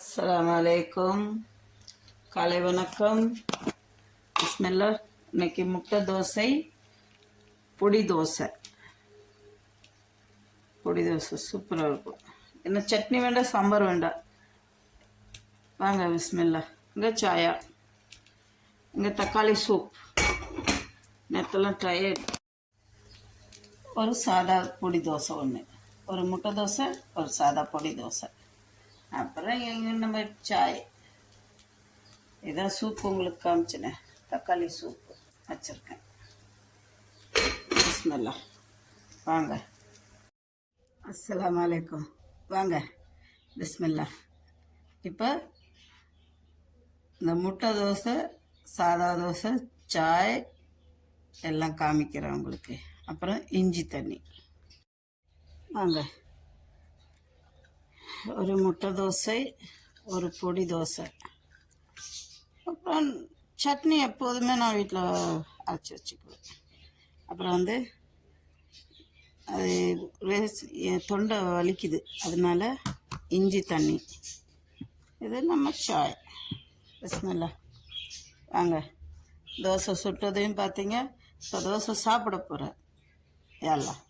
அஸ்ஸலாமு அலைக்கும். காலை வணக்கம். பிஸ்மில்லா. இன்னைக்கு முட்டை தோசை, பொடி தோசை சூப்பராக இருக்கும். என்ன சட்னி வேண்டாம், சாம்பார் வேண்டாம். வாங்க பிஸ்மில்லா. இங்கே சாயா, இங்கே தக்காளி சூப். நேற்றெல்லாம் டயர்ட். ஒரு சாதா பொடி தோசை ஒன்று, ஒரு முட்டை தோசை, ஒரு சாதா பொடி தோசை, அப்புறம் நம்ம சாய். இதான் சூப் உங்களுக்கு காமிச்சினேன், தக்காளி சூப்பு வச்சுருக்கேன். பிஸ்மில்லா. வாங்க. அஸ்ஸலாமு அலைக்கும். வாங்க பிஸ்மில்லா. இப்போ இந்த முட்டை தோசை, சாதா தோசை, சாய் எல்லாம் காமிக்கிறேன் உங்களுக்கு. அப்புறம் இஞ்சி தண்ணி. வாங்க. ஒரு முட்டை தோசை, ஒரு பொடி தோசை, அப்புறம் சட்னி எப்போதுமே நான் வீட்டில் அரைச்சி வச்சுக்குவேன். அப்புறம் அது என் தொண்டை வலிக்குது, அதனால இஞ்சி தண்ணி. இது நம்ம சாய். பிஸ்மில்லா. வாங்க. தோசை சுட்டதையும் பார்த்தீங்க. இப்போ தோசை சாப்பிட போகிறேன். எல்லாம்